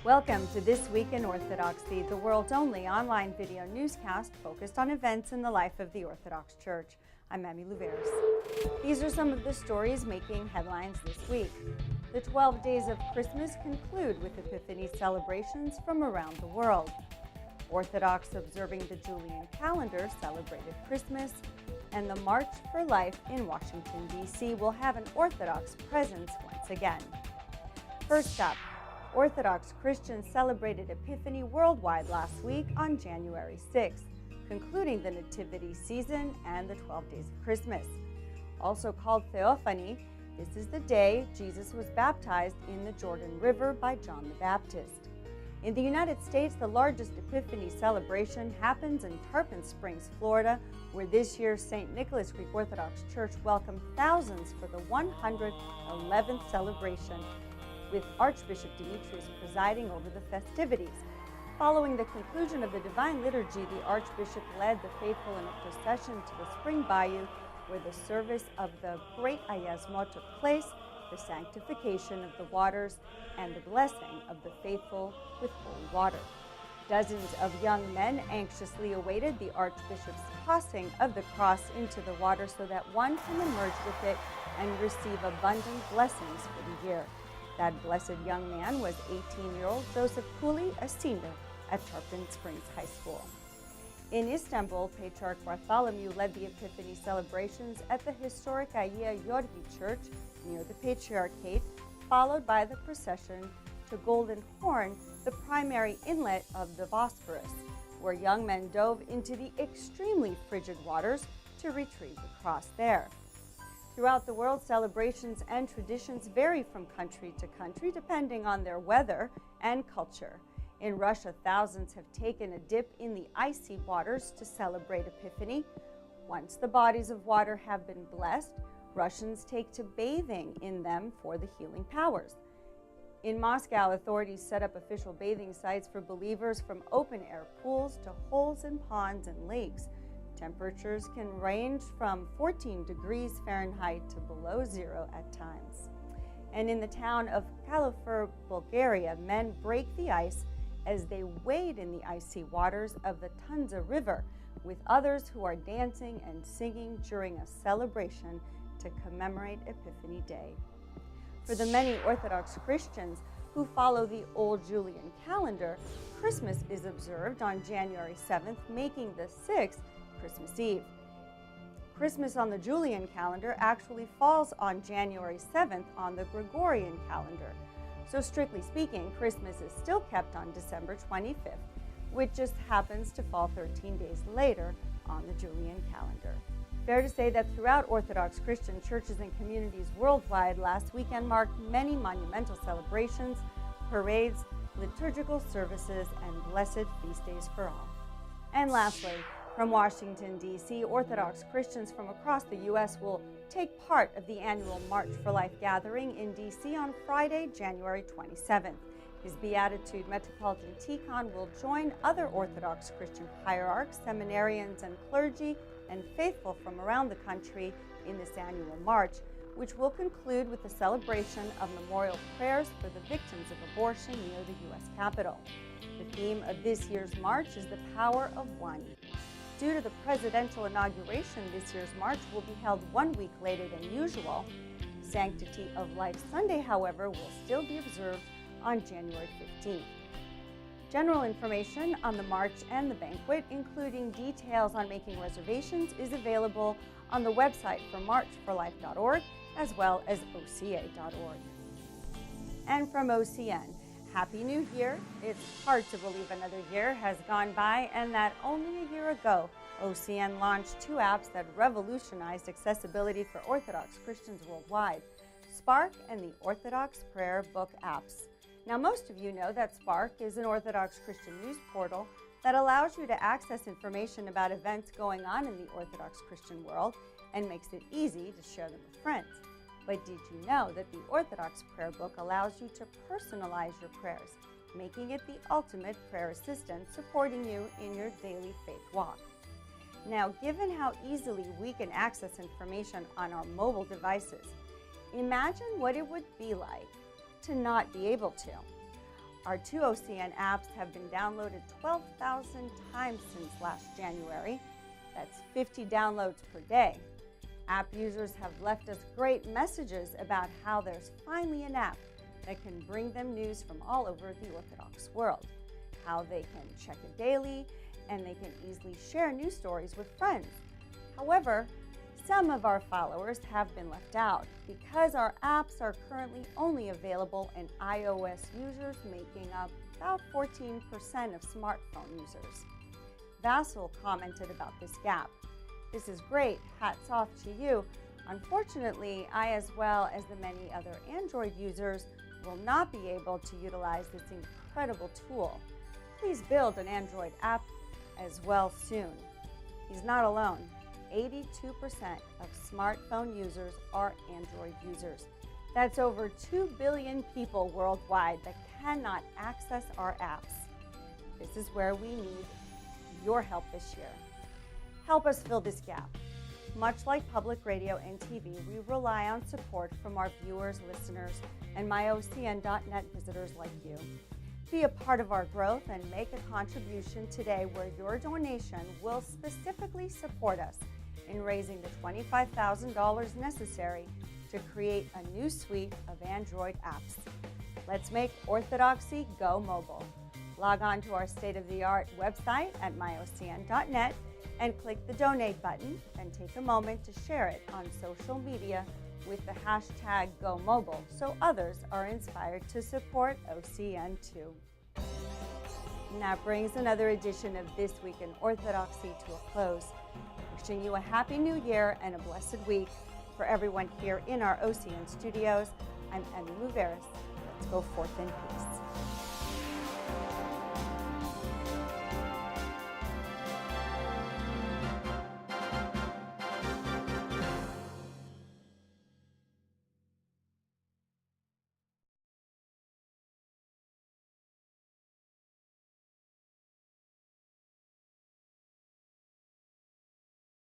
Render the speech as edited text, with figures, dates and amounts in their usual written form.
Welcome to This Week in Orthodoxy, the world's only online video newscast focused on events in the life of the Orthodox Church. I'm Amy Louveris. These are some of the stories making headlines this week. The 12 days of Christmas conclude with Epiphany celebrations from around the world. Orthodox observing the Julian calendar celebrated Christmas, and the March for Life in Washington, D.C. will have an Orthodox presence once again. First up, Orthodox Christians celebrated Epiphany worldwide last week on January 6th, concluding the Nativity season and the 12 days of Christmas. Also called Theophany, this is the day Jesus was baptized in the Jordan River by John the Baptist. In the United States, the largest Epiphany celebration happens in Tarpon Springs, Florida, where this year's St. Nicholas Greek Orthodox Church welcomed thousands for the 111th celebration, with Archbishop Demetrius presiding over the festivities. Following the conclusion of the Divine Liturgy, the Archbishop led the faithful in a procession to the Spring Bayou, where the service of the Great Ayasmo took place, the sanctification of the waters, and the blessing of the faithful with holy water. Dozens of young men anxiously awaited the Archbishop's tossing of the cross into the water so that one can emerge with it and receive abundant blessings for the year. That blessed young man was 18-year-old Joseph Cooley, a senior at Tarpon Springs High School. In Istanbul, Patriarch Bartholomew led the Epiphany celebrations at the historic Hagia Yorgi Church near the Patriarchate, followed by the procession to Golden Horn, the primary inlet of the Bosphorus, where young men dove into the extremely frigid waters to retrieve the cross there. Throughout the world, celebrations and traditions vary from country to country depending on their weather and culture. In Russia, thousands have taken a dip in the icy waters to celebrate Epiphany. Once the bodies of water have been blessed, Russians take to bathing in them for the healing powers. In Moscow, authorities set up official bathing sites for believers from open-air pools to holes in ponds and lakes. Temperatures can range from 14 degrees Fahrenheit to below zero at times. And in the town of Kalofer, Bulgaria, men break the ice as they wade in the icy waters of the Tunza River, with others who are dancing and singing during a celebration to commemorate Epiphany Day. For the many Orthodox Christians who follow the old Julian calendar, Christmas is observed on January 7th, making the 6th Christmas Eve. Christmas on the Julian calendar actually falls on January 7th on the Gregorian calendar. So strictly speaking, Christmas is still kept on December 25th, which just happens to fall 13 days later on the Julian calendar. Fair to say that throughout Orthodox Christian churches and communities worldwide, last weekend marked many monumental celebrations, parades, liturgical services, and blessed feast days for all. And lastly, from Washington, D.C., Orthodox Christians from across the U.S. will take part of the annual March for Life gathering in D.C. on Friday, January 27th. His Beatitude Metropolitan Tikhon will join other Orthodox Christian hierarchs, seminarians, and clergy and faithful from around the country in this annual march, which will conclude with the celebration of memorial prayers for the victims of abortion near the U.S. Capitol. The theme of this year's march is the power of one. Due to the presidential inauguration, this year's march will be held 1 week later than usual. Sanctity of Life Sunday, however, will still be observed on January 15th. General information on the march and the banquet, including details on making reservations, is available on the website for marchforlife.org as well as oca.org. And from OCN, Happy New Year. It's hard to believe another year has gone by and that only a year ago, OCN launched 2 apps that revolutionized accessibility for Orthodox Christians worldwide, Spark and the Orthodox Prayer Book apps. Now, most of you know that Spark is an Orthodox Christian news portal that allows you to access information about events going on in the Orthodox Christian world and makes it easy to share them with friends. But did you know that the Orthodox Prayer Book allows you to personalize your prayers, making it the ultimate prayer assistant supporting you in your daily faith walk? Now, given how easily we can access information on our mobile devices, imagine what it would be like to not be able to. Our 2 OCN apps have been downloaded 12,000 times since last January. That's 50 downloads per day. App users have left us great messages about how there's finally an app that can bring them news from all over the Orthodox world, how they can check it daily, and they can easily share news stories with friends. However, some of our followers have been left out because our apps are currently only available in iOS users, making up about 14% of smartphone users. Vassal commented about this gap. "This is great, hats off to you. Unfortunately, I, as well as the many other Android users, will not be able to utilize this incredible tool. Please build an Android app as well soon." He's not alone. 82% of smartphone users are Android users. That's over 2 billion people worldwide that cannot access our apps. This is where we need your help this year. Help us fill this gap. Much like public radio and TV, we rely on support from our viewers, listeners, and myocn.net visitors like you. Be a part of our growth and make a contribution today, where your donation will specifically support us in raising the $25,000 necessary to create a new suite of Android apps. Let's make Orthodoxy go mobile. Log on to our state-of-the-art website at myocn.net and click the donate button, and take a moment to share it on social media with the hashtag #GoMobile so others are inspired to support OCN too. And that brings another edition of This Week in Orthodoxy to a close. Wishing you a happy new year and a blessed week. For everyone here in our OCN studios, I'm Emmy Louveris. Let's go forth in peace.